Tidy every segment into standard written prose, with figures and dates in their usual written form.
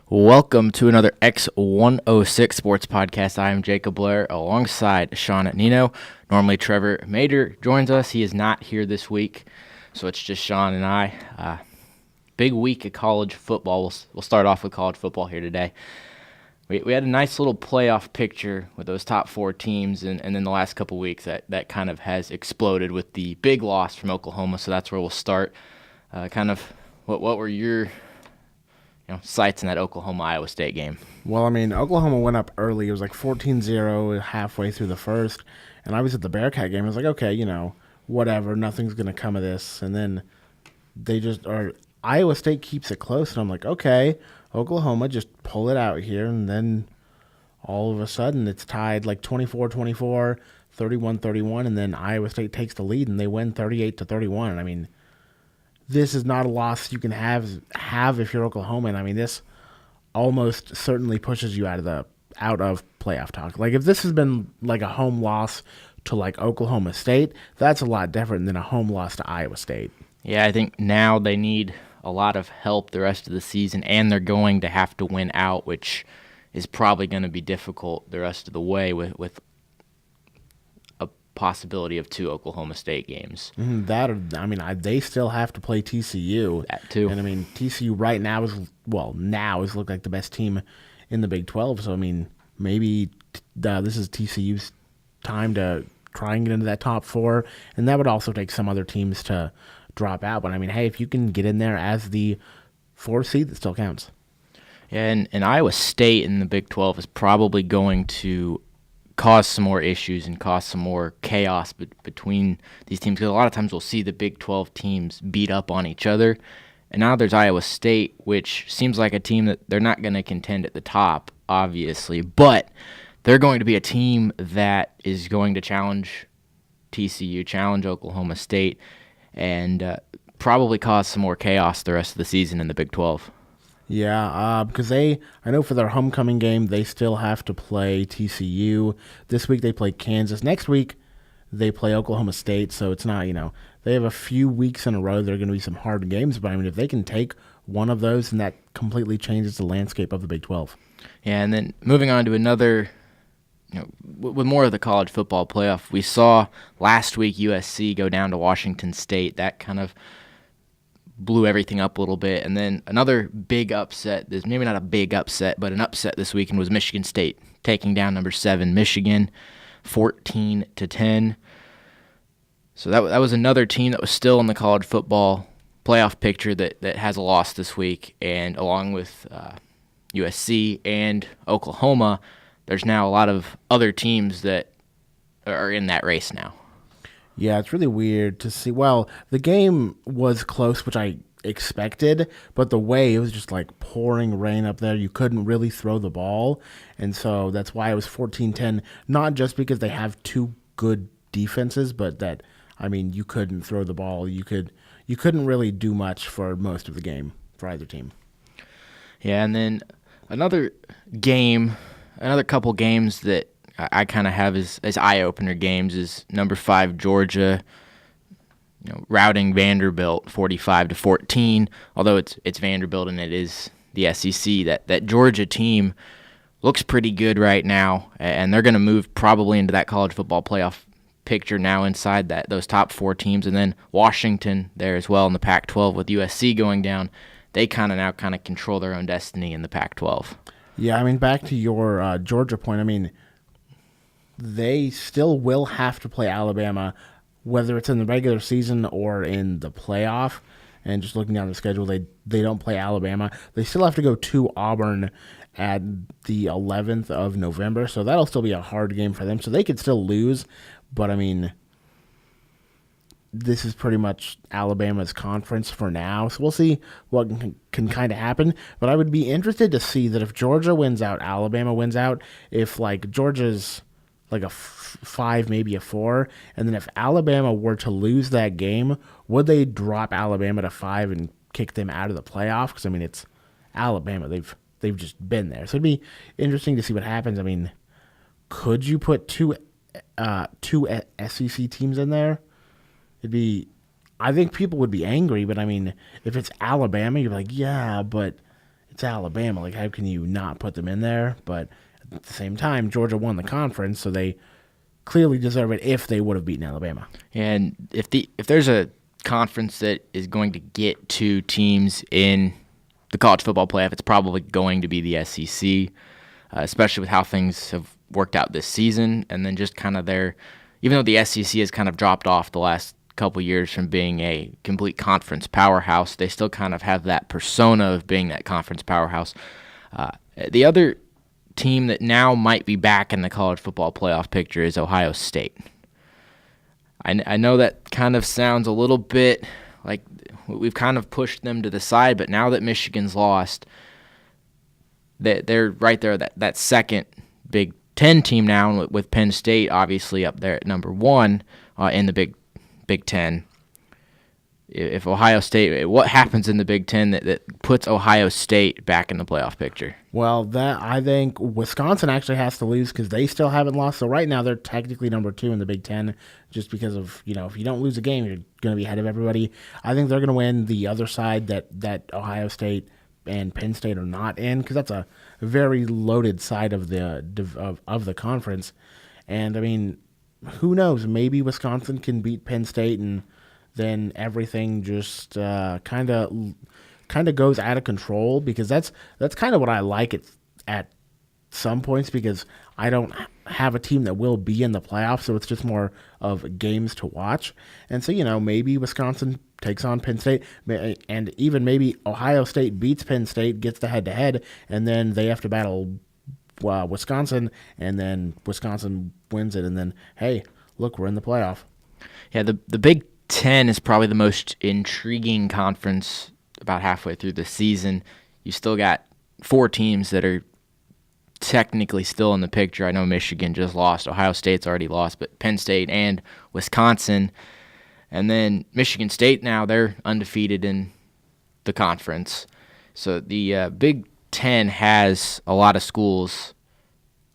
Welcome to another X106 Sports Podcast. I am Jacob Blair alongside Sean Nino. Normally Trevor Major joins us. He is not here this week, so it's just Sean and I. Big week of college football. We'll start off with college football here today. We had a nice little playoff picture with those top four teams, and then the last couple weeks that kind of has exploded with the big loss from Oklahoma, so that's where we'll start. What were your sights in that Oklahoma-Iowa State game? Well, I mean, Oklahoma went up early. It was like 14-0 halfway through the first. And I was at the Bearcat game. I was like, okay, whatever. Nothing's going to come of this. And then Iowa State keeps it close. And I'm like, okay, Oklahoma, just pull it out here. And then all of a sudden it's tied like 24-24, 31-31. And then Iowa State takes the lead and they win 38-31. And I mean, this is not a loss you can have if you're Oklahoma. And I mean, this almost certainly pushes you out of playoff talk. Like if this has been like a home loss to like Oklahoma State, that's a lot different than a home loss to Iowa State. Yeah, I think now they need a lot of help the rest of the season, and they're going to have to win out, which is probably going to be difficult the rest of the way with a possibility of 2 Oklahoma State games. They still have to play TCU. That too. And I mean, TCU right now is looked like the best team in the Big 12. So I mean, maybe this is TCU's time to try and get into that top 4, and that would also take some other teams to drop out. But I mean, hey, if you can get in there as the 4th seed, that still counts. Yeah, and Iowa State in the Big 12 is probably going to cause some more issues and cause some more chaos between these teams, because a lot of times we'll see the Big 12 teams beat up on each other, and now there's Iowa State, which seems like a team that they're not going to contend at the top, obviously, but they're going to be a team that is going to challenge TCU, challenge Oklahoma State, and probably cause some more chaos the rest of the season in the Big 12. Yeah, because I know for their homecoming game, they still have to play TCU. This week they play Kansas. Next week they play Oklahoma State, so it's not, they have a few weeks in a row. There are going to be some hard games, but I mean, if they can take one of those, then that completely changes the landscape of the Big 12. Yeah, and then moving on to another, with more of the college football playoff, we saw last week USC go down to Washington State. That kind of blew everything up a little bit. And then another big upset, maybe not a big upset, but an upset this weekend was Michigan State taking down number 7 Michigan 14-10. So that was another team that was still in the college football playoff picture that has a loss this week. And along with USC and Oklahoma, there's now a lot of other teams that are in that race now. Yeah, it's really weird to see. Well, the game was close, which I expected, but the way it was just like pouring rain up there, you couldn't really throw the ball. And so that's why it was 14-10, not just because they have 2 good defenses, but that, I mean, you couldn't throw the ball. You couldn't really do much for most of the game for either team. Yeah, and then another couple games that I kind of have as eye-opener games is number 5 Georgia, routing Vanderbilt 45-14. Although it's Vanderbilt and it is the SEC, that Georgia team looks pretty good right now, and they're going to move probably into that college football playoff picture now inside those top 4 teams. And then Washington there as well in the Pac-12 with USC going down. They kind of control their own destiny in the Pac-12. Yeah, I mean, back to your Georgia point, I mean, they still will have to play Alabama, whether it's in the regular season or in the playoff. And just looking down the schedule, they don't play Alabama. They still have to go to Auburn at the 11th of November, so that'll still be a hard game for them. So they could still lose, but I mean, this is pretty much Alabama's conference for now. So we'll see what can kind of happen. But I would be interested to see that if Georgia wins out, Alabama wins out. If like Georgia's like a 5, maybe a 4, and then if Alabama were to lose that game, would they drop Alabama to 5 and kick them out of the playoff? Because I mean, it's Alabama; they've just been there, so it'd be interesting to see what happens. I mean, could you put two SEC teams in there? I think people would be angry, but I mean, if it's Alabama, you're like, yeah, but it's Alabama. Like, how can you not put them in there? But at the same time, Georgia won the conference, so they clearly deserve it if they would have beaten Alabama. And if there's a conference that is going to get two teams in the college football playoff, it's probably going to be the SEC, especially with how things have worked out this season, and then just kind of even though the SEC has kind of dropped off the last couple years from being a complete conference powerhouse, they still kind of have that persona of being that conference powerhouse. The other team that now might be back in the college football playoff picture is Ohio State. I know that kind of sounds a little bit like we've kind of pushed them to the side, but now that Michigan's lost, they're right there, that second Big Ten team now, with Penn State obviously up there at number one in the Big Ten. If Ohio State, what happens in the Big Ten that puts Ohio State back in the playoff picture? Well, that I think Wisconsin actually has to lose because they still haven't lost. So right now they're technically number 2 in the Big Ten, just because of, if you don't lose a game, you're going to be ahead of everybody. I think they're going to win the other side that Ohio State and Penn State are not in, because that's a very loaded side of the conference. And I mean, who knows? Maybe Wisconsin can beat Penn State, and then everything just kind of goes out of control, because that's kind of what I like at some points, because I don't have a team that will be in the playoffs, so it's just more of games to watch. And so, maybe Wisconsin takes on Penn State, and even maybe Ohio State beats Penn State, gets the head-to-head, and then they have to battle Wisconsin, and then Wisconsin wins it, and then, hey, look, we're in the playoff. Yeah, the Big Ten is probably the most intriguing conference about halfway through the season. You still got 4 teams that are technically still in the picture. I know Michigan just lost. Ohio State's already lost, but Penn State and Wisconsin. And then Michigan State now, they're undefeated in the conference. So the Big Ten has a lot of schools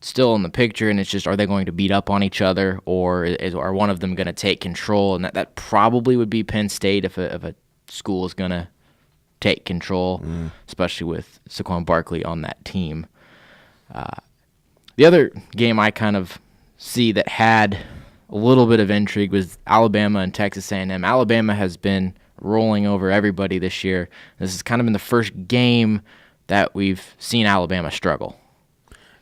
still in the picture, and it's just, are they going to beat up on each other, or are one of them going to take control? And that probably would be Penn State if a school is going to take control, especially with Saquon Barkley on that team. The other game I kind of see that had a little bit of intrigue was Alabama and Texas A&M. Alabama has been rolling over everybody this year. This has kind of been the first game that we've seen Alabama struggle.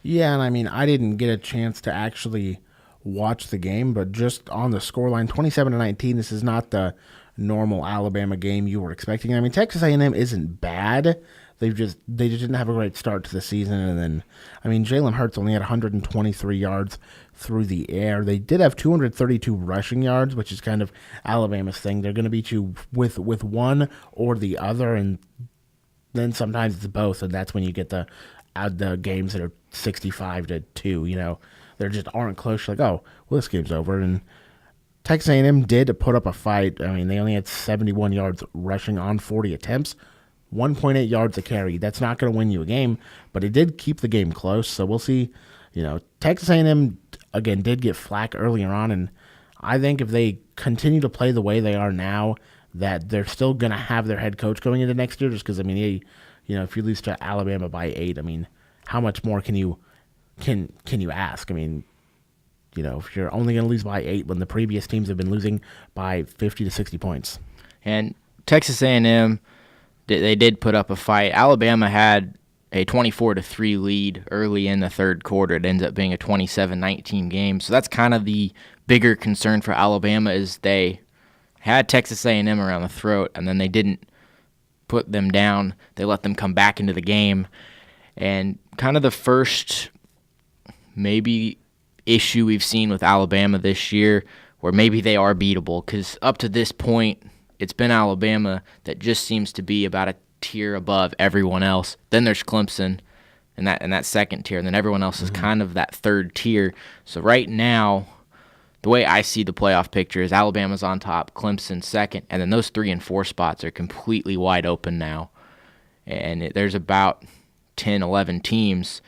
Yeah, and I mean, I didn't get a chance to actually watch the game, but just on the scoreline, 27-19, this is not the normal Alabama game you were expecting. I mean, Texas A&M isn't bad. They just didn't have a great start to the season, and then, I mean, Jalen Hurts only had 123 yards through the air. They did have 232 rushing yards, which is kind of Alabama's thing. They're going to beat you with one or the other, and then sometimes it's both, and that's when you get the games that are 65-2. They just aren't close. You're like, oh, well, this game's over. And Texas A&M did put up a fight. I mean, they only had 71 yards rushing on 40 attempts, 1.8 yards a carry. That's not going to win you a game, but it did keep the game close. So we'll see. Texas A&M again did get flack earlier on, and I think if they continue to play the way they are now, that they're still going to have their head coach going into next year. Just because, I mean, if you lose to Alabama by 8, I mean, how much more can you ask? I mean, if you're only going to lose by 8 when the previous teams have been losing by 50 to 60 points. And Texas A&M, they did put up a fight. Alabama had a 24-3 lead early in the third quarter. It ends up being a 27-19 game. So that's kind of the bigger concern for Alabama, is they had Texas A&M around the throat, and then they didn't put them down. They let them come back into the game. And kind of the first maybe issue we've seen with Alabama this year, where maybe they are beatable, because up to this point, it's been Alabama that just seems to be about a tier above everyone else. Then there's Clemson in that second tier, and then everyone else is kind of that third tier. So right now, the way I see the playoff picture is Alabama's on top, Clemson second, and then those 3 and 4 spots are completely wide open now. And there's about 10, 11 teams.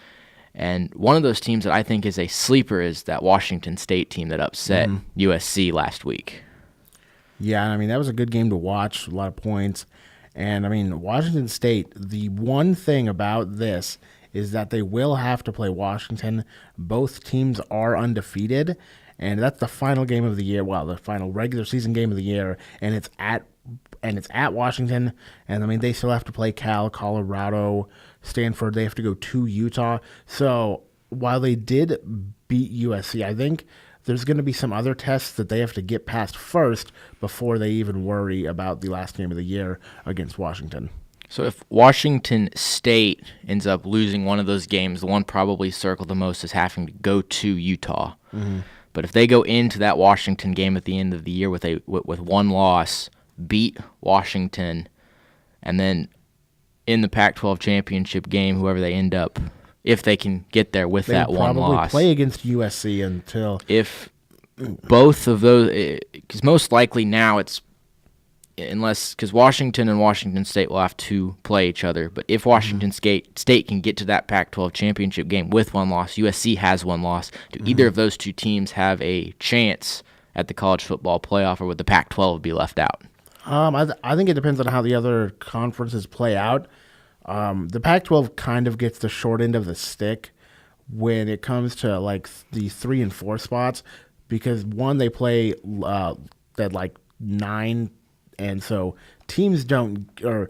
And one of those teams that I think is a sleeper is that Washington State team that upset USC last week. Yeah, I mean, that was a good game to watch, a lot of points. And I mean, Washington State, the one thing about this is that they will have to play Washington. Both teams are undefeated, and that's the final game of the year. Well, the final regular season game of the year, and it's at Washington. And I mean, they still have to play Cal, Colorado, Stanford. They have to go to Utah. So while they did beat USC, I think there's going to be some other tests that they have to get past first before they even worry about the last game of the year against Washington. So if Washington State ends up losing one of those games, the one probably circled the most is having to go to Utah. Mm-hmm. But if they go into that Washington game at the end of the year with one loss, beat Washington, and then in the Pac-12 championship game, whoever they end up, if they can get there with that one loss. They probably play against USC until... If both of those... Because most likely now it's... Because Washington and Washington State will have to play each other. But if Washington State can get to that Pac-12 championship game with one loss, USC has one loss, do either of those two teams have a chance at the college football playoff, or would the Pac-12 be left out? I think it depends on how the other conferences play out. The Pac-12 kind of gets the short end of the stick when it comes to like the 3 and 4 spots, because one, they play at like 9, and so teams don't, or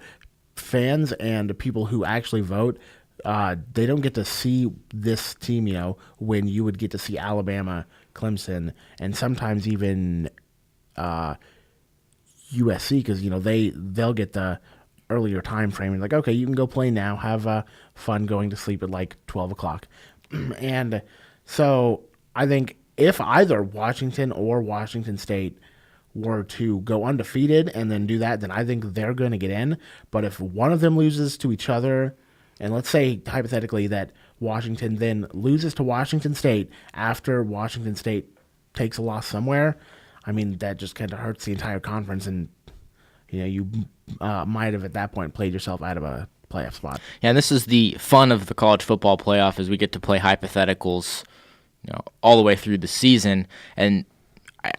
fans and people who actually vote, they don't get to see this team, when you would get to see Alabama, Clemson, and sometimes even USC, because they'll get the earlier time frame and like, okay, you can go play now, have fun going to sleep at like 12 o'clock. And so I think if either Washington or Washington State were to go undefeated and then do that, then I think they're going to get in. But if one of them loses to each other, and let's say hypothetically that Washington then loses to Washington State after Washington State takes a loss somewhere, I mean, that just kind of hurts the entire conference, and you might have at that point played yourself out of a playoff spot. Yeah, and this is the fun of the college football playoff, is we get to play hypotheticals, all the way through the season. And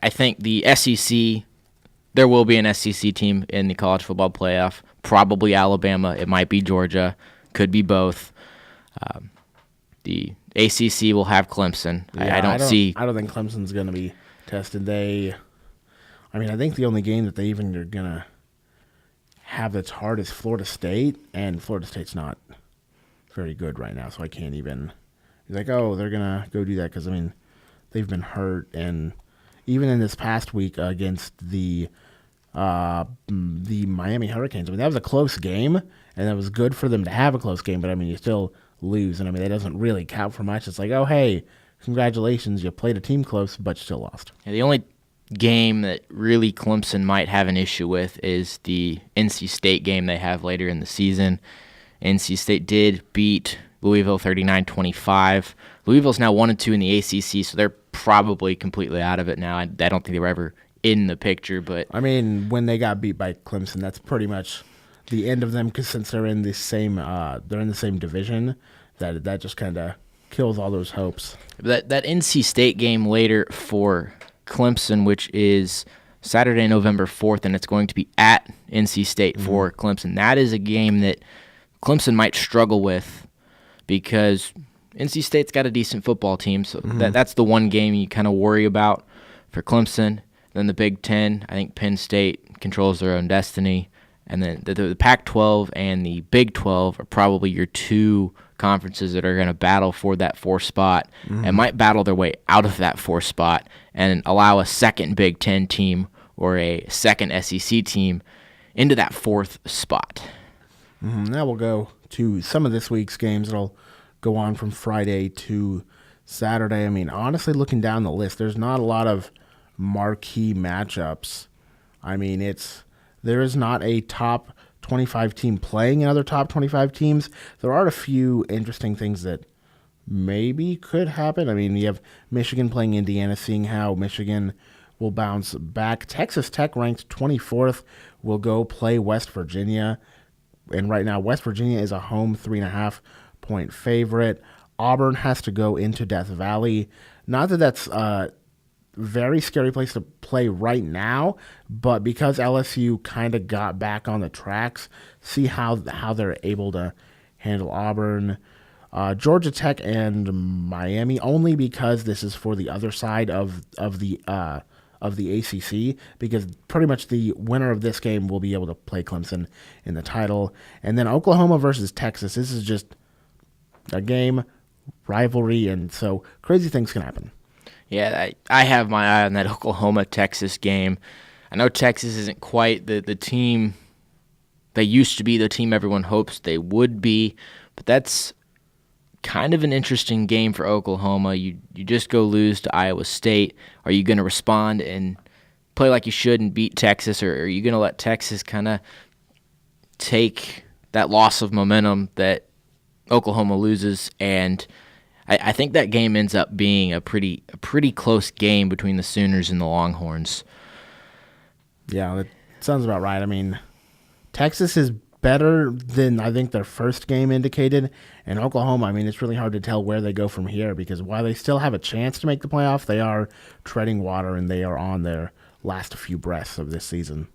I think the SEC, there will be an SEC team in the college football playoff. Probably Alabama. It might be Georgia. Could be both. The ACC will have Clemson. Yeah, I don't think Clemson's going to be tested. I think the only game that they even are going to have that's hard is Florida State, and Florida State's not very good right now, so I can't even be like, oh, they're going to go do that, because, they've been hurt, and even in this past week against the Miami Hurricanes, that was a close game, and it was good for them to have a close game, but, you still lose, and, that doesn't really count for much. It's like, oh, hey, congratulations, you played a team close, but you still lost. Yeah, the only game that really Clemson might have an issue with is the NC State game they have later in the season. NC State did beat Louisville 39-25. Louisville's now 1-2 in the ACC, so they're probably completely out of it now. I don't think they were ever in the picture, but when they got beat by Clemson, that's pretty much the end of them, because since they're in the same division, that just kind of kills all those hopes. That NC State game later for Clemson, which is Saturday, November 4th, and it's going to be at NC State for Clemson. That is a game that Clemson might struggle with, because NC State's got a decent football team, so that's the one game you kind of worry about for Clemson. Then the Big Ten, I think Penn State controls their own destiny. And then the Pac-12 and the Big 12 are probably your two conferences that are going to battle for that 4th spot and might battle their way out of that 4th spot and allow a second Big Ten team or a second SEC team into that 4th spot. Now we'll go to some of this week's games. It'll go on from Friday to Saturday. Honestly, looking down the list, there's not a lot of marquee matchups. There is not a top 25 team playing another top 25 teams. There are a few interesting things that maybe could happen. You have Michigan playing Indiana, seeing how Michigan will bounce back. Texas Tech, ranked 24th, will go play West Virginia. And right now, West Virginia is a home 3.5-point favorite. Auburn has to go into Death Valley. Not that that's very scary place to play right now, but because LSU kind of got back on the tracks, see how they're able to handle Auburn, Georgia Tech, and Miami. Only because this is for the other side of the ACC, because pretty much the winner of this game will be able to play Clemson in the title, and then Oklahoma versus Texas. This is just a game rivalry, and so crazy things can happen. Yeah, I have my eye on that Oklahoma-Texas game. I know Texas isn't quite the team they used to be, the team everyone hopes they would be, but that's kind of an interesting game for Oklahoma. You just go lose to Iowa State. Are you going to respond and play like you should and beat Texas, or are you going to let Texas kind of take that loss of momentum that Oklahoma loses? And I think that game ends up being a pretty close game between the Sooners and the Longhorns. Yeah, that sounds about right. I mean, Texas is better than I think their first game indicated, and Oklahoma, I mean, it's really hard to tell where they go from here, because while they still have a chance to make the playoff, they are treading water and they are on their last few breaths of this season.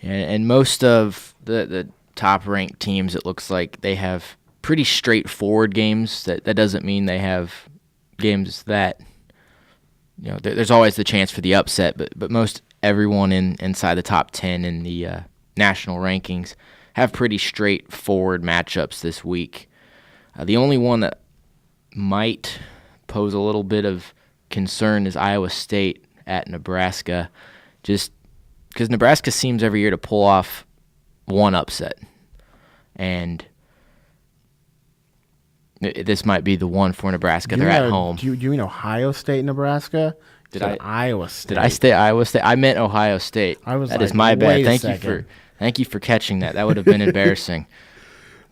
And most of the top-ranked teams, it looks like they have pretty straightforward games. That doesn't mean they have games that, there's always the chance for the upset, but most everyone inside the top 10 in the national rankings have pretty straightforward matchups this week. The only one that might pose a little bit of concern is Iowa State at Nebraska, just because Nebraska seems every year to pull off one upset, and this might be the one for Nebraska. They're at home. Do you mean Ohio State, Nebraska? Iowa State? Did I say Iowa State? I meant Ohio State. That is my bad. Thank you for catching that. That would have been embarrassing.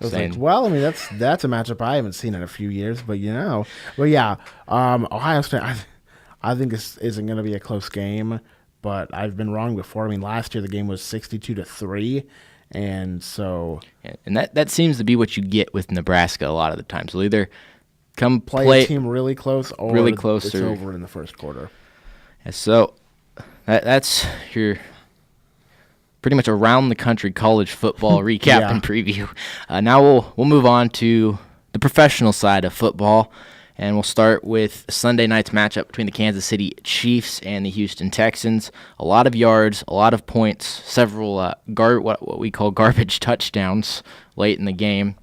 I was like, well, I mean, that's a matchup I haven't seen in a few years, but Ohio State, I think this isn't going to be a close game, but I've been wrong before. I mean, last year the game was 62-3, and so. And that seems to be what you get with Nebraska a lot of the times. They'll either come play a team really close, or it's over in the first quarter. And so that's your pretty much around the country college football recap and preview. Now we'll move on to the professional side of football, and we'll start with Sunday night's matchup between the Kansas City Chiefs and the Houston Texans. A lot of yards, a lot of points, several what we call garbage touchdowns late in the game.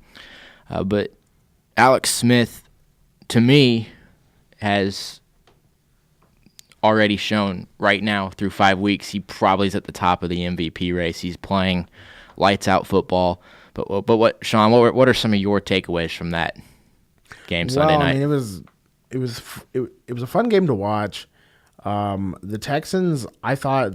But Alex Smith, to me, has already shown right now through 5 weeks he probably is at the top of the MVP race. He's playing lights out football. But what, Sean? What are some of your takeaways from that game Sunday night? I mean, it was a fun game to watch. The Texans, I thought,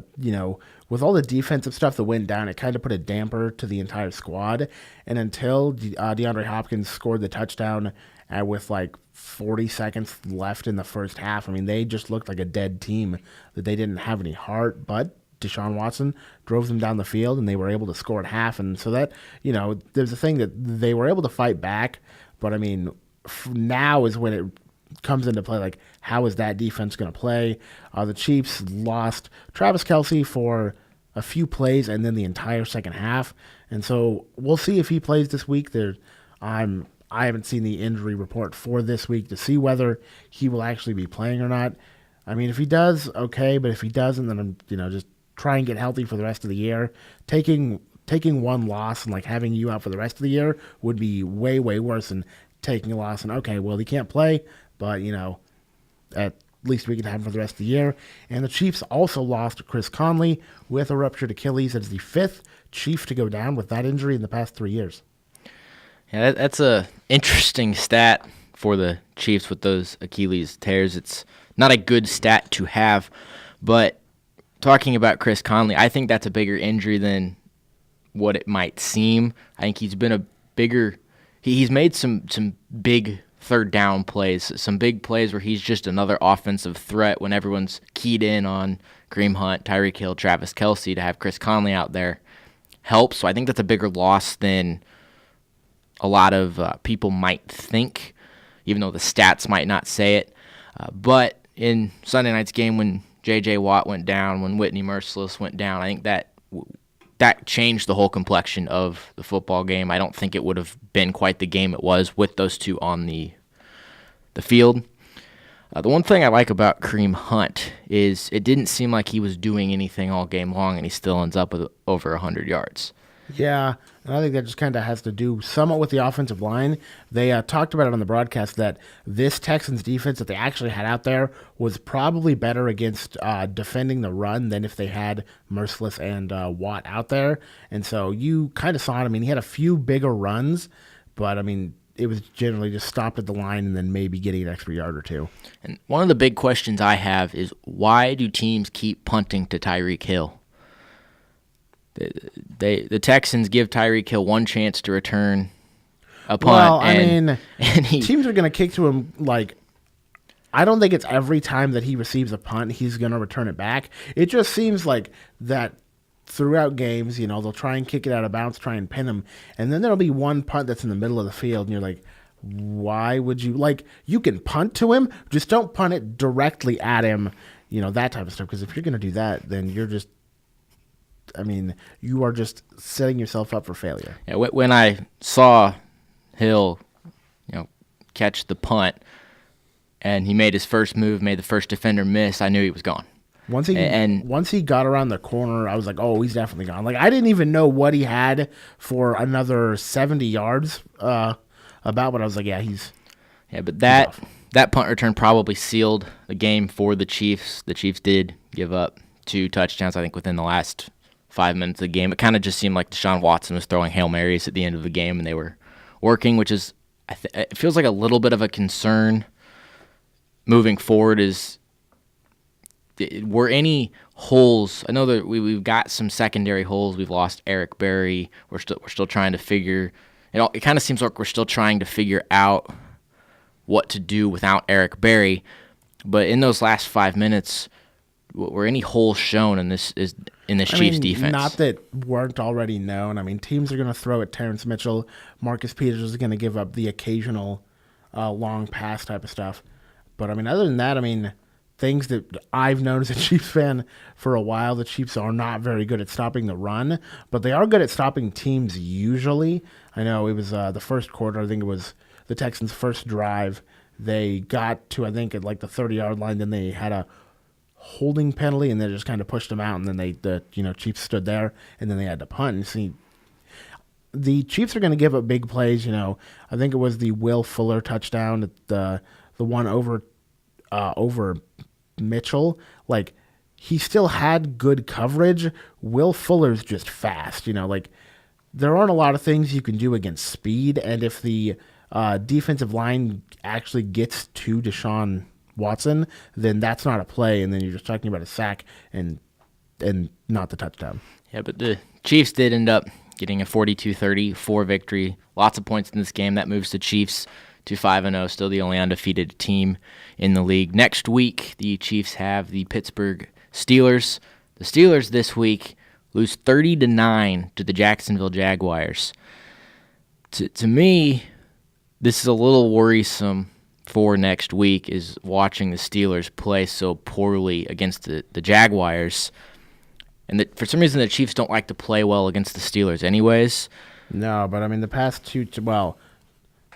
with all the defensive stuff that went down, it kind of put a damper to the entire squad. And until DeAndre Hopkins scored the touchdown with like 40 seconds left in the first half, I mean, they just looked like a dead team, that they didn't have any heart. But Deshaun Watson drove them down the field, and they were able to score at half. And so that, there's a thing that they were able to fight back. But, I mean, now is when it comes into play, like, how is that defense going to play? The Chiefs lost Travis Kelce for a few plays and then the entire second half. And so we'll see if he plays this week. I haven't seen the injury report for this week to see whether he will actually be playing or not. I mean, if he does, okay, but if he doesn't, then just try and get healthy for the rest of the year. Taking one loss and like having you out for the rest of the year would be way, way worse than taking a loss and, okay, well, he can't play, but at least we can have him for the rest of the year. And the Chiefs also lost Chris Conley with a ruptured Achilles as the 5th Chief to go down with that injury in the past 3 years. Yeah, that's a interesting stat for the Chiefs with those Achilles tears. It's not a good stat to have, but talking about Chris Conley, I think that's a bigger injury than what it might seem. I think he's been he's made some big third down plays, some big plays where he's just another offensive threat when everyone's keyed in on Kareem Hunt, Tyreek Hill, Travis Kelce. To have Chris Conley out there helps. So I think that's a bigger loss than a lot of people might think, even though the stats might not say it. But in Sunday night's game when J.J. Watt went down, when Whitney Merciless went down, I think that changed the whole complexion of the football game. I don't think it would have been quite the game it was with those two on the field. The one thing I like about Kareem Hunt is it didn't seem like he was doing anything all game long, and he still ends up with over 100 yards. Yeah, and I think that just kind of has to do somewhat with the offensive line. They talked about it on the broadcast that this Texans defense that they actually had out there was probably better against defending the run than if they had Merciless and Watt out there. And so you kind of saw it. I mean, he had a few bigger runs, but, I mean, it was generally just stopped at the line and then maybe getting an extra yard or two. And one of the big questions I have is why do teams keep punting to Tyreek Hill? The Texans give Tyreek Hill one chance to return a punt. Well, I mean, teams are going to kick to him like, I don't think it's every time that he receives a punt he's going to return it back. It just seems like that throughout games, they'll try and kick it out of bounds, try and pin him, and then there'll be one punt that's in the middle of the field, and you're like, why would you, you can punt to him, just don't punt it directly at him, that type of stuff, because if you're going to do that, then you're just, you are just setting yourself up for failure. Yeah, when I saw Hill, catch the punt, and he made his first move, made the first defender miss, I knew he was gone. Once he got around the corner, I was like, oh, he's definitely gone. I didn't even know what he had for another 70 yards about, but I was like, yeah, he's... Yeah, but that punt return probably sealed the game for the Chiefs. The Chiefs did give up 2 touchdowns, I think, within the last 5 minutes of the game. It kind of just seemed like Deshaun Watson was throwing Hail Marys at the end of the game, and they were working, which is, it feels like a little bit of a concern moving forward. Were any holes? I know that we've got some secondary holes. We've lost Eric Berry. We're still trying to figure. It kind of seems like we're still trying to figure out what to do without Eric Berry. But in those last 5 minutes, were any holes shown in this Chiefs defense? Not that weren't already known. Teams are going to throw at Terrence Mitchell. Marcus Peters is going to give up the occasional long pass type of stuff. But other than that, things that I've known as a Chiefs fan for a while, the Chiefs are not very good at stopping the run, but they are good at stopping teams usually. I know it was the first quarter, I think it was the Texans' first drive. They got to, I think, at the 30-yard line, then they had a holding penalty, and they just kind of pushed them out, and then the Chiefs stood there, and then they had to punt. And see, the Chiefs are going to give up big plays. I think it was the Will Fuller touchdown, the one over Mitchell. He still had good coverage. Will Fuller's just fast. There aren't a lot of things you can do against speed, and if the defensive line actually gets to Deshaun Watson, then that's not a play, and then you're just talking about a sack and not the touchdown. Yeah, but the Chiefs did end up getting a 42-34 victory. Lots of points in this game. That moves the Chiefs to 5-0, still the only undefeated team in the league. Next week, the Chiefs have the Pittsburgh Steelers. The Steelers this week lose 30-9 to the Jacksonville Jaguars. To me, this is a little worrisome for next week, is watching the Steelers play so poorly against the Jaguars. And for some reason, the Chiefs don't like to play well against the Steelers anyways. No, but the past two,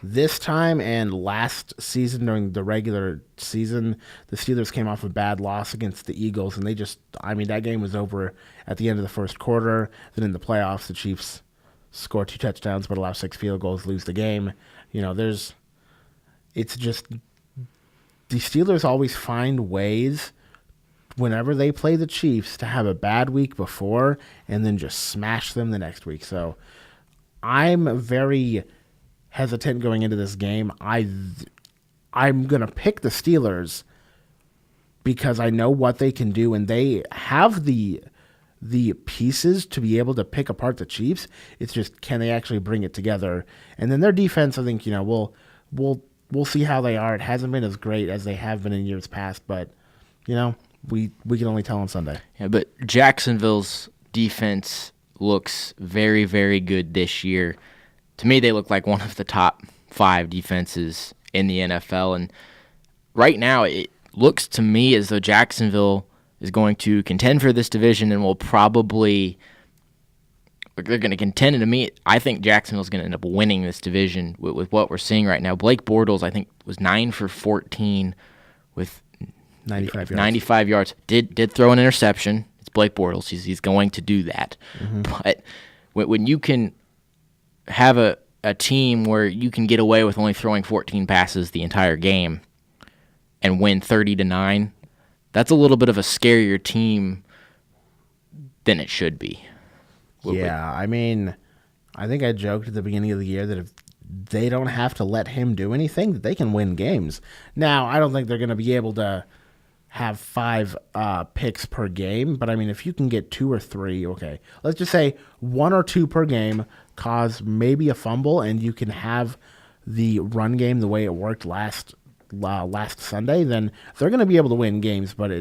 this time and last season during the regular season, the Steelers came off a bad loss against the Eagles, and that game was over at the end of the first quarter. Then in the playoffs, the Chiefs score 2 touchdowns but allow 6 field goals, lose the game. It's just the Steelers always find ways whenever they play the Chiefs to have a bad week before and then just smash them the next week. So I'm very hesitant going into this game. I'm going to pick the Steelers because I know what they can do, and they have the pieces to be able to pick apart the Chiefs. It's just, can they actually bring it together? And then their defense, I think, we'll see how they are. It hasn't been as great as they have been in years past, but we can only tell on Sunday. Yeah, but Jacksonville's defense looks very, very good this year. To me, they look like one of the top 5 defenses in the NFL, and right now looks to me as though Jacksonville is going to contend for this division and will probably they're going to contend. And to me, I think Jacksonville's going to end up winning this division with what we're seeing right now. Blake Bortles, I think, was 9 for 14 with 95 yards. Did throw an interception. It's Blake Bortles. He's going to do that. Mm-hmm. But when you can have a team where you can get away with only throwing 14 passes the entire game and win 30-9, that's a little bit of a scarier team than it should be. Yeah, I mean, I think I joked at the beginning of the year that if they don't have to let him do anything, that they can win games. Now, I don't think they're going to be able to have 5 picks per game, but I mean, if you can get 2 or 3, okay, let's just say 1 or 2 per game cause maybe a fumble, and you can have the run game the way it worked last Sunday, then they're going to be able to win games. But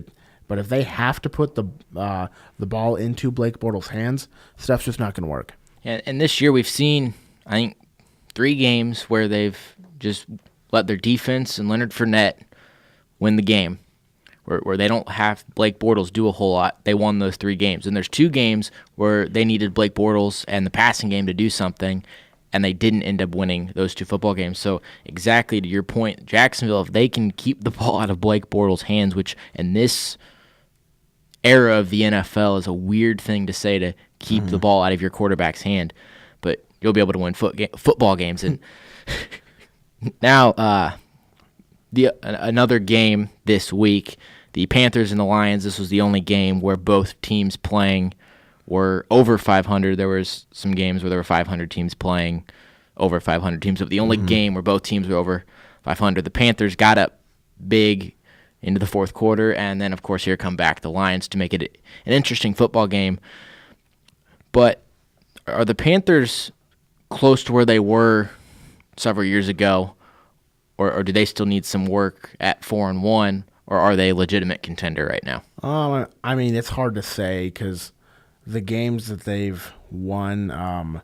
if they have to put the ball into Blake Bortles' hands, stuff's just not going to work. And this year we've seen, I think, 3 games where they've just let their defense and Leonard Fournette win the game, where they don't have Blake Bortles do a whole lot. They won those 3 games. And there's 2 games where they needed Blake Bortles and the passing game to do something, and they didn't end up winning those 2 football games. So exactly to your point, Jacksonville, if they can keep the ball out of Blake Bortles' hands, which in this era of the NFL is a weird thing to say, to keep the ball out of your quarterback's hand, but you'll be able to win football games. And now another game this week, the Panthers and the Lions. This was the only game where both teams playing were over 500. There was some games where there were 500 teams playing over 500 teams, but the only game where both teams were over 500. The Panthers got up big into the fourth quarter, and then, of course, here come back the Lions to make it an interesting football game. But are the Panthers close to where they were several years ago, or do they still need some work at 4-1, or are they a legitimate contender right now? I mean, it's hard to say because the games that they've won,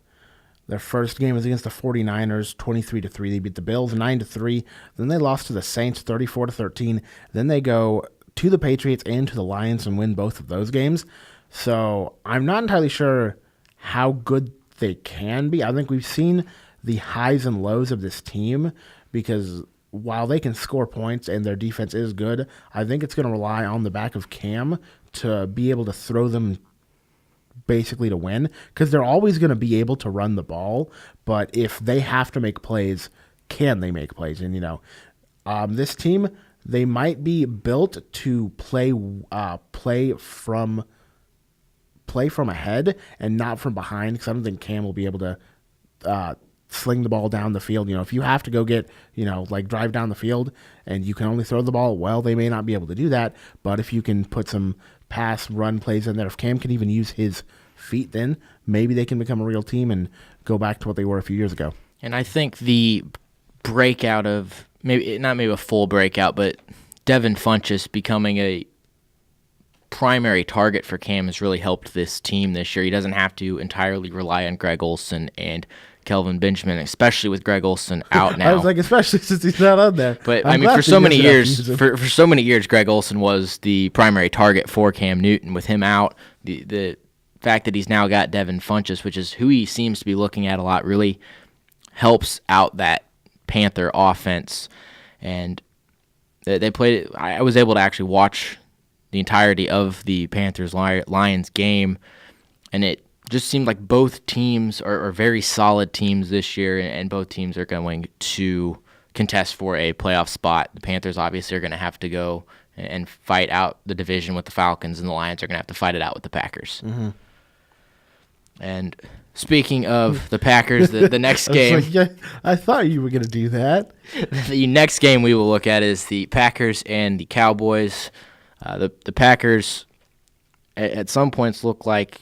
their first game was against the 49ers, 23-3. They beat the Bills 9-3. Then they lost to the Saints 34-13. Then they go to the Patriots and to the Lions and win both of those games. So I'm not entirely sure how good they can be. I think we've seen the highs and lows of this team because while they can score points and their defense is good, I think it's going to rely on the back of Cam to be able to throw them basically to win, because they're always going to be able to run the ball, but if they have to make plays, can they make plays? And this team, they might be built to play from ahead and not from behind, because I don't think Cam will be able to sling the ball down the field. If you have to go get drive down the field and you can only throw the ball, well, they may not be able to do that. But if you can put some pass run plays in there, if Cam can even use his feet, then maybe they can become a real team and go back to what they were a few years ago. And I think the breakout of not maybe a full breakout, but Devin Funchess becoming a primary target for Cam has really helped this team this year. He doesn't have to entirely rely on Greg Olsen and Kelvin Benjamin, especially with Greg Olsen out now. I was like, especially since he's not on there. But I mean, for so many years, Greg Olsen was the primary target for Cam Newton. With him out, the fact that he's now got Devin Funchess, which is who he seems to be looking at a lot, really helps out that Panther offense. And they played. I was able to actually watch the entirety of the Panthers-Lions game, and it just seemed like both teams are very solid teams this year, and both teams are going to contest for a playoff spot. The Panthers obviously are going to have to go and fight out the division with the Falcons, and the Lions are going to have to fight it out with the Packers. Mm-hmm. And speaking of the Packers, the next game... I thought you were going to do that. The next game we will look at is the Packers and the Cowboys. The Packers at some points look like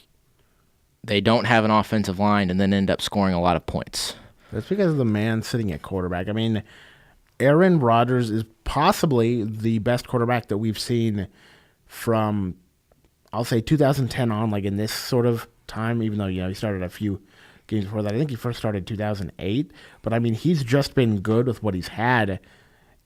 they don't have an offensive line and then end up scoring a lot of points. That's because of the man sitting at quarterback. I mean, Aaron Rodgers is possibly the best quarterback that we've seen from, I'll say, 2010 on, like in this sort of time, even though, he started a few games before that. I think he first started in 2008. But, I mean, he's just been good with what he's had.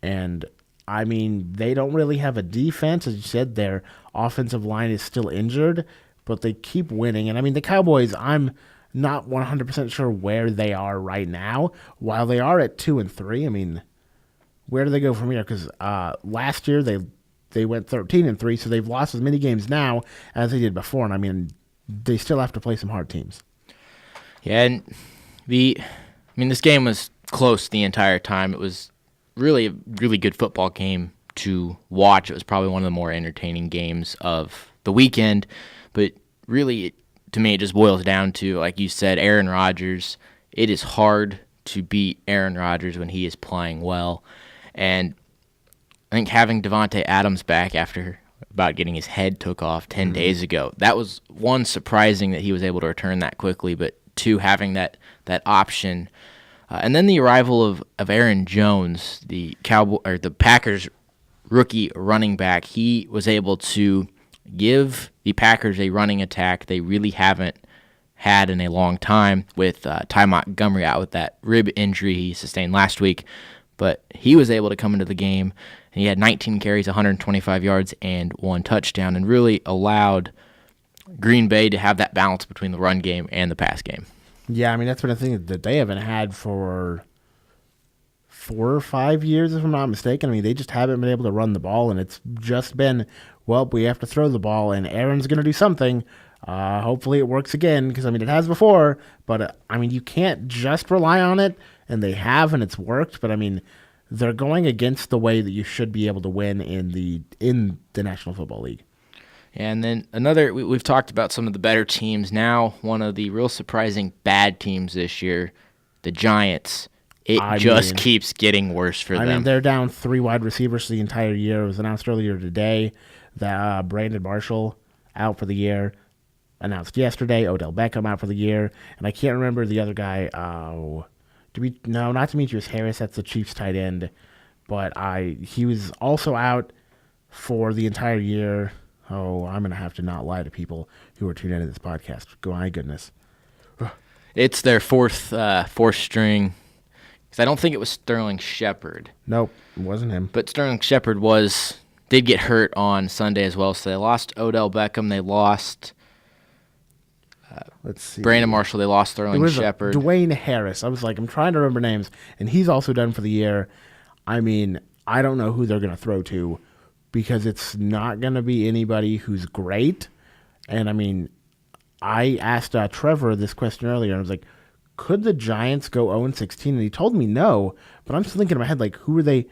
And I mean, they don't really have a defense. As you said, their offensive line is still injured, but they keep winning. And I mean, the Cowboys, I'm not 100% sure where they are right now. While they are at 2-3, I mean, where do they go from here? Because last year they went 13-3, so they've lost as many games now as they did before. And I mean, they still have to play some hard teams. Yeah, and this game was close the entire time. It was really a really good football game to watch. It was probably one of the more entertaining games of the weekend. But really, to me, it just boils down to, like you said, Aaron Rodgers. It is hard to beat Aaron Rodgers when he is playing well. And I think having Devontae Adams back after about getting his head took off 10 days ago, that was, one, surprising that he was able to return that quickly, but two, having that option. And then the arrival of Aaron Jones, the Packers rookie running back. He was able to give the Packers a running attack they really haven't had in a long time, with Ty Montgomery out with that rib injury he sustained last week. But he was able to come into the game, and he had 19 carries, 125 yards, and 1 touchdown, and really allowed Green Bay to have that balance between the run game and the pass game. Yeah, I mean, that's been a thing that they haven't had for 4 or 5 years, if I'm not mistaken. I mean, they just haven't been able to run the ball, and it's just been, well, we have to throw the ball, and Aaron's going to do something. Hopefully it works again, because, I mean, it has before, but, I mean, you can't just rely on it, and they have, and it's worked, but, I mean, they're going against the way that you should be able to win in the National Football League. And then we've talked about some of the better teams. Now, one of the real surprising bad teams this year, the Giants. It keeps getting worse for them. I mean, they're down 3 wide receivers the entire year. It was announced earlier today that Brandon Marshall out for the year. Announced yesterday, Odell Beckham out for the year. And I can't remember the other guy. Not Demetrius Harris. That's the Chiefs tight end. But he was also out for the entire year. Oh, I'm going to have to not lie to people who are tuned into this podcast. My goodness. It's their fourth string. Because I don't think it was Sterling Shepard. Nope, it wasn't him. But Sterling Shepard did get hurt on Sunday as well. So they lost Odell Beckham. They lost let's see, Brandon Marshall. They lost Sterling Shepard. Dwayne Harris. I'm trying to remember names. And he's also done for the year. I mean, I don't know who they're going to throw to, because it's not going to be anybody who's great. And, I mean, I asked Trevor this question earlier, and I was like, could the Giants go 0-16? And he told me no, but I'm just thinking in my head, like, who are they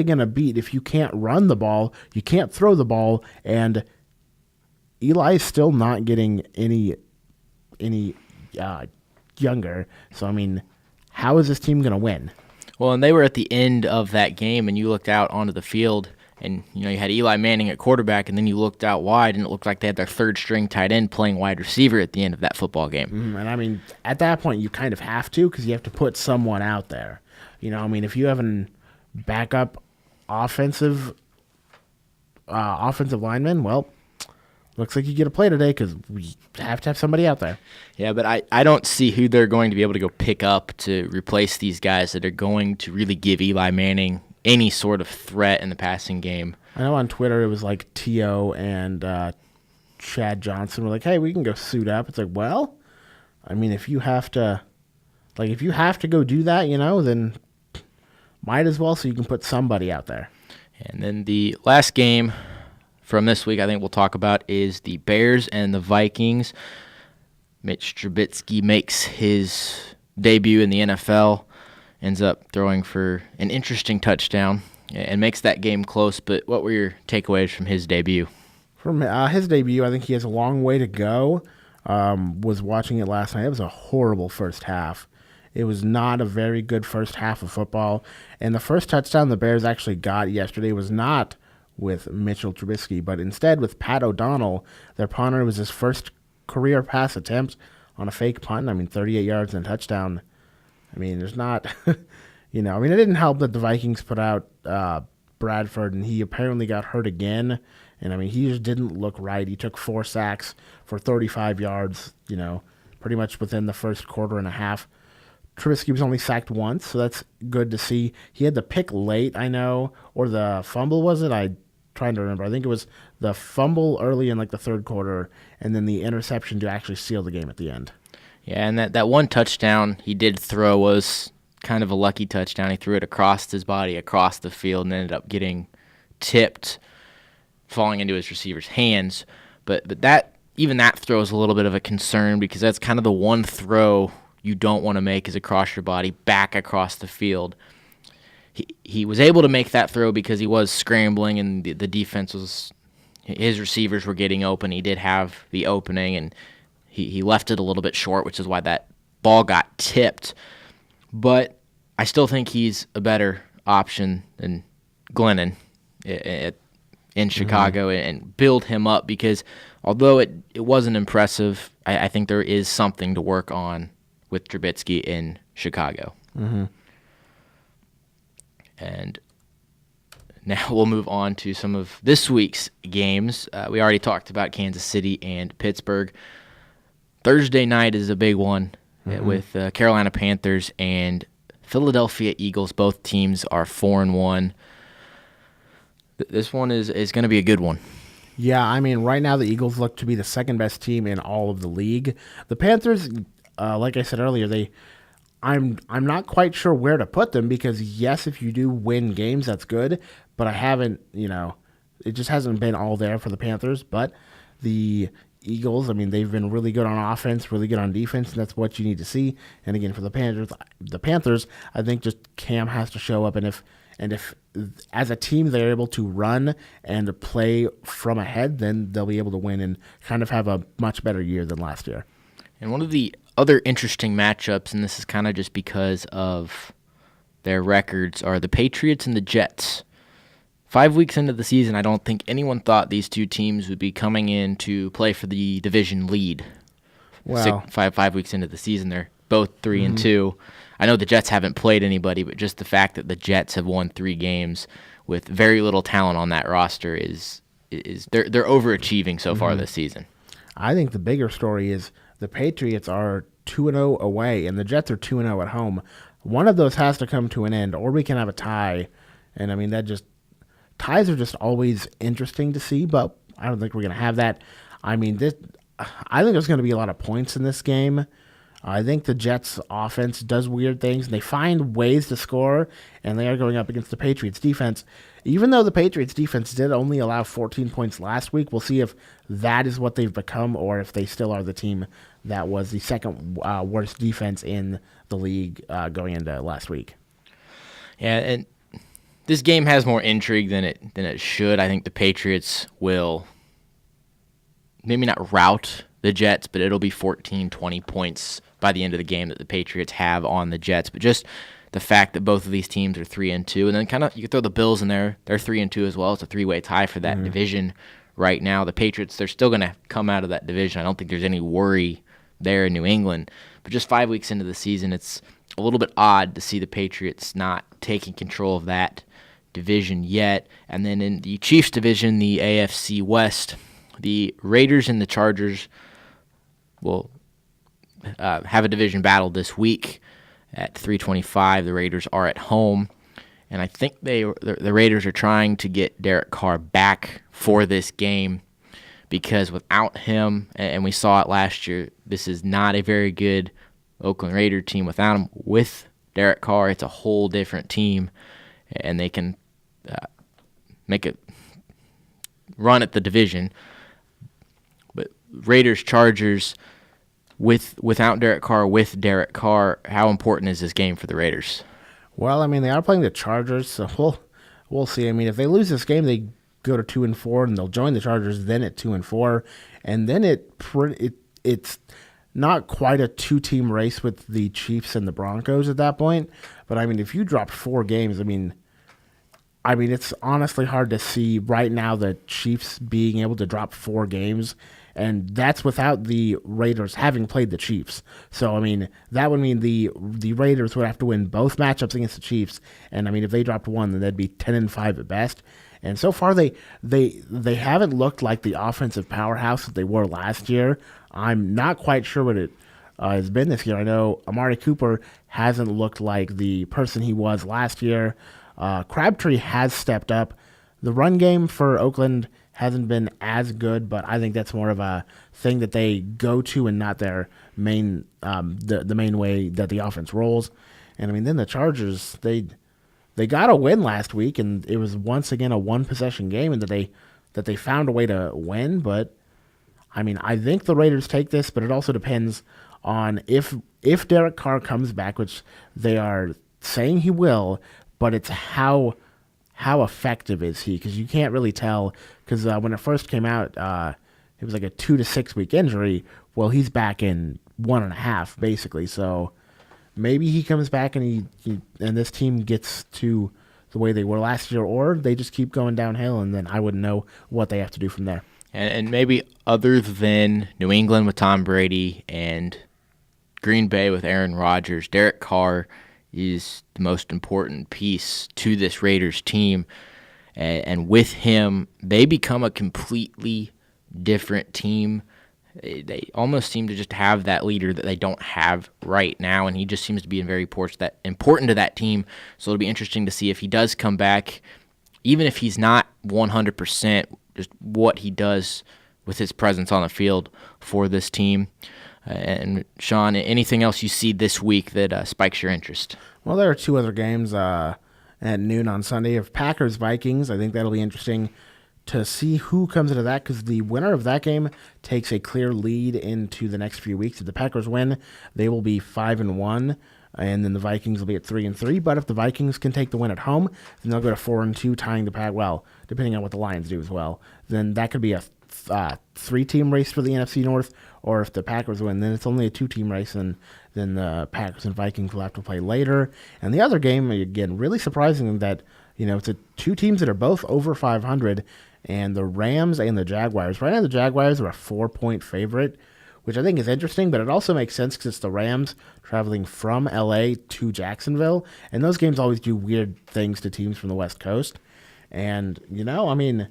going to beat if you can't run the ball, you can't throw the ball, and Eli is still not getting any younger. So, I mean, how is this team going to win? Well, and they were at the end of that game, and you looked out onto the field, and you had Eli Manning at quarterback, and then you looked out wide, and it looked like they had their third-string tight end playing wide receiver at the end of that football game. And, I mean, at that point, you kind of have to, because you have to put someone out there. I mean, if you have an backup offensive lineman, well, looks like you get a play today, because we have to have somebody out there. Yeah, but I don't see who they're going to be able to go pick up to replace these guys that are going to really give Eli Manning any sort of threat in the passing game. I know on Twitter it was like T.O. and Chad Johnson were like, hey, we can go suit up. It's like, well, I mean, if you have to go do that, then might as well, so you can put somebody out there. And then the last game from this week I think we'll talk about is the Bears and the Vikings. Mitch Trubisky makes his debut in the NFL, ends up throwing for an interesting touchdown and makes that game close. But what were your takeaways from his debut? From his debut, I think he has a long way to go. Was watching it last night. It was a horrible first half. It was not a very good first half of football. And the first touchdown the Bears actually got yesterday was not with Mitchell Trubisky, but instead with Pat O'Donnell. Their punter. Was his first career pass attempt on a fake punt. I mean, 38 yards and a touchdown. I mean, there's not, I mean, it didn't help that the Vikings put out Bradford, and he apparently got hurt again. And, I mean, he just didn't look right. He took 4 sacks for 35 yards, pretty much within the first quarter and a half. Trubisky was only sacked once, so that's good to see. He had the pick late, I know, or the fumble, was it? I trying to remember. I think it was the fumble early in like the third quarter, and then the interception to actually seal the game at the end. Yeah, and that one touchdown he did throw was kind of a lucky touchdown. He threw it across his body, across the field, and ended up getting tipped, falling into his receiver's hands. But that even that throw is a little bit of a concern because that's kind of the one throw you don't want to make is across your body, back across the field. He was able to make that throw because he was scrambling and the defense was, his receivers were getting open. He did have the opening and he left it a little bit short, which is why that ball got tipped. But I still think he's a better option than Glennon in Chicago and build him up because although it wasn't impressive, I think there is something to work on with Trubisky in Chicago. Mm-hmm. And now we'll move on to some of this week's games. We already talked about Kansas City and Pittsburgh. Thursday night is a big one with Carolina Panthers and Philadelphia Eagles. Both teams are 4-1. This one is going to be a good one. Yeah, I mean, right now the Eagles look to be the second best team in all of the league. The Panthers, like I said earlier, I'm not quite sure where to put them because, yes, if you do win games, that's good. But I haven't, it just hasn't been all there for the Panthers. But the Eagles, I mean, they've been really good on offense, really good on defense, and that's what you need to see. And again, for the Panthers, I think just Cam has to show up. And if as a team they're able to run and play from ahead, then they'll be able to win and kind of have a much better year than last year. And one of the other interesting matchups, and this is kind of just because of their records, are the Patriots and the Jets. 5 weeks into the season, I don't think anyone thought these two teams would be coming in to play for the division lead. Well, 5 weeks into the season, they're both 3-2. I know the Jets haven't played anybody, but just the fact that the Jets have won 3 games with very little talent on that roster is they're overachieving so far this season. I think the bigger story is the Patriots are 2-0 away, and the Jets are 2-0 at home. One of those has to come to an end, or we can have a tie. And, I mean, ties are just always interesting to see, but I don't think we're going to have that. I mean, I think there's going to be a lot of points in this game. I think the Jets' offense does weird things, and they find ways to score, and they are going up against the Patriots' defense. Even though the Patriots' defense did only allow 14 points last week, we'll see if that is what they've become or if they still are the team that was the second worst defense in the league going into last week. Yeah, and this game has more intrigue than it should. I think the Patriots will maybe not rout the Jets, but it'll be 14, 20 points by the end of the game that the Patriots have on the Jets. But just the fact that both of these teams are 3-2, and then kind of you could throw the Bills in there. They're 3-2 as well. It's a 3-way tie for that division right now. The Patriots, they're still going to come out of that division. I don't think there's any worry there in New England. But just 5 weeks into the season, it's a little bit odd to see the Patriots not taking control of that division yet. And then in the Chiefs division, the AFC West, the Raiders and the Chargers will have a division battle this week at 3:25. The Raiders are at home, and I think the Raiders are trying to get Derek Carr back for this game because without him, and we saw it last year, this is not a very good Oakland Raider team without him. With Derek Carr, it's a whole different team, and they can make a run at the division. But Raiders, Chargers, without Derek Carr, with Derek Carr, how important is this game for the Raiders? Well, I mean, they are playing the Chargers, so we'll see. I mean, if they lose this game, they go to 2-4, and they'll join the Chargers then at 2-4, and then it's not quite a two-team race with the Chiefs and the Broncos at that point. But I mean, if you drop 4 games, I mean, it's honestly hard to see right now the Chiefs being able to drop 4 games. And that's without the Raiders having played the Chiefs. So, I mean, that would mean the Raiders would have to win both matchups against the Chiefs. And, I mean, if they dropped 1, then they'd be 10-5 at best. And so far, they haven't looked like the offensive powerhouse that they were last year. I'm not quite sure has been this year. I know Amari Cooper hasn't looked like the person he was last year. Crabtree has stepped up. The run game for Oakland hasn't been as good, but I think that's more of a thing that they go to and not their main the main way that the offense rolls. And I mean, then the Chargers, they got a win last week, and it was once again a one possession game, and that they found a way to win. But I mean, I think the Raiders take this, but it also depends on if Derek Carr comes back, which they are saying he will, but it's how effective is he? Because you can't really tell. Because when it first came out, it was like a 2 to 6 week injury. Well, he's back in 1.5 basically. So maybe he comes back and and this team gets to the way they were last year, or they just keep going downhill, and then I wouldn't know what they have to do from there. And maybe other than New England with Tom Brady and Green Bay with Aaron Rodgers, Derek Carr is the most important piece to this Raiders team. And with him, they become a completely different team. They almost seem to just have that leader that they don't have right now, and he just seems to be very important to that team. So it'll be interesting to see if he does come back, even if he's not 100%, just what he does with his presence on the field for this team. And Sean, anything else you see this week that spikes your interest? Well, there are two other games at noon on Sunday of Packers-Vikings. I think that'll be interesting to see who comes into that, because the winner of that game takes a clear lead into the next few weeks. If the Packers win, they will be 5-1, and then the Vikings will be at 3-3. But if the Vikings can take the win at home, then they'll go to 4-2, tying the Pack. Well, depending on what the Lions do as well, then that could be a 3-team race for the NFC North. Or if the Packers win, then it's only a 2-team race, and then the Packers and Vikings will have to play later. And the other game, again, really surprising that it's two teams that are both over 500, and the Rams and the Jaguars. Right now, the Jaguars are a 4-point favorite, which I think is interesting, but it also makes sense because it's the Rams traveling from L.A. to Jacksonville, and those games always do weird things to teams from the West Coast. And, I mean,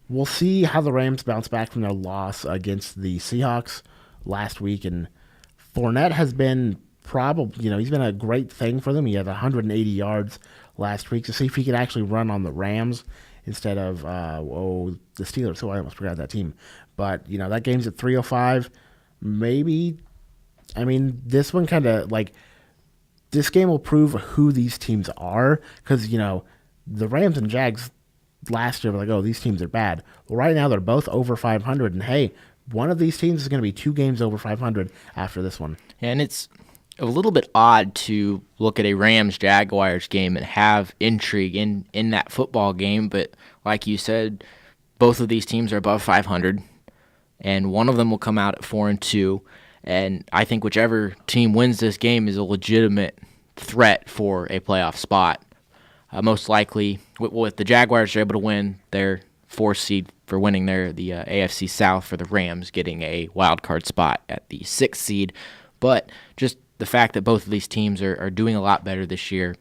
we'll see how the Rams bounce back from their loss against the Seahawks last week. And Fournette has been he's been a great thing for them. He had 180 yards last week, to see if he could actually run on the Rams instead of the Steelers. So I almost forgot that team. But, that game's at 3:05. Maybe, I mean, this one kind of this game will prove who these teams are, because, the Rams and Jags last year were these teams are bad. Well, right now they're both over 500, and hey, one of these teams is going to be 2 games over 500 after this one. And it's a little bit odd to look at a Rams-Jaguars game and have intrigue in that football game, but like you said, both of these teams are above 500, and one of them will come out at 4-2, and I think whichever team wins this game is a legitimate threat for a playoff spot. Most likely, if the Jaguars are able to win, their 4th seed for winning the AFC South, for the Rams getting a wild card spot at the 6th seed. But just the fact that both of these teams are doing a lot better this year,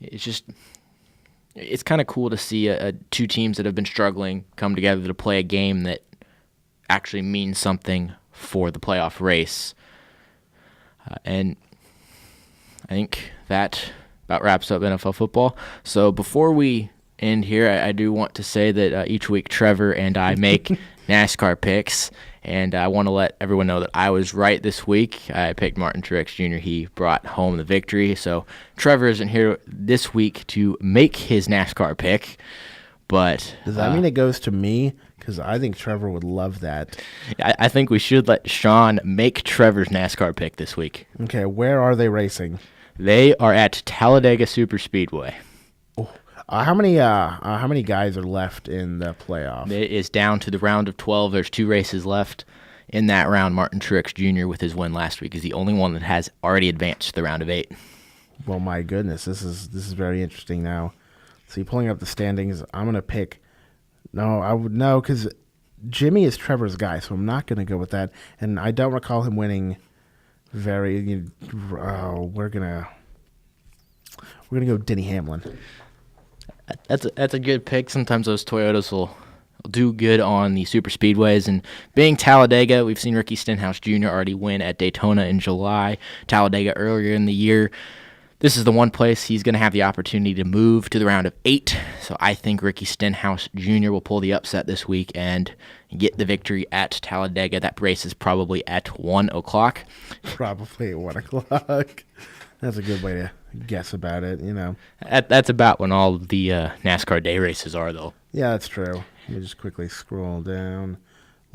it's kind of cool to see two teams that have been struggling come together to play a game that actually means something for the playoff race. And I think that about wraps up NFL football. So before we end here, I do want to say that each week Trevor and I make NASCAR picks, and I want to let everyone know that I was right this week. I picked Martin Truex Jr. He brought home the victory. So Trevor isn't here this week to make his NASCAR pick, but does that mean it goes to me? Because I think Trevor would love that. I think we should let Sean make Trevor's NASCAR pick this week. Okay, where are they racing? They are at Talladega Superspeedway. Oh, how many guys are left in the playoff? It is down to the round of 12. There's 2 races left in that round. Martin Truex Jr. with his win last week is the only one that has already advanced to the round of 8. Well, my goodness, this is very interesting now. See, pulling up the standings, I'm gonna pick. No, I would know, because Jimmy is Trevor's guy, so I'm not gonna go with that. And I don't recall him winning. We're gonna go Denny Hamlin. That's a good pick. Sometimes those Toyotas will do good on the super speedways. And being Talladega, we've seen Ricky Stenhouse Jr. already win at Daytona in July, Talladega earlier in the year. This is the one place he's going to have the opportunity to move to the round of 8. So I think Ricky Stenhouse Jr. will pull the upset this week and get the victory at Talladega. That race is probably at 1 o'clock. Probably at 1 o'clock. That's a good way to guess about it, That's about when all the NASCAR day races are, though. Yeah, that's true. Let me just quickly scroll down,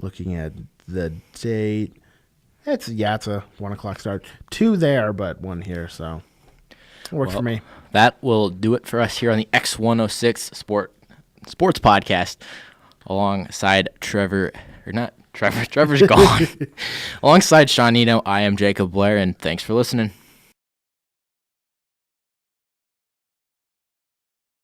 looking at the date. It's a 1 o'clock start. 2 there, but 1 here, so it works for me. That will do it for us here on the X106 Sports Podcast, alongside Trevor's gone. Alongside Sean Eno, I am Jacob Blair, and thanks for listening.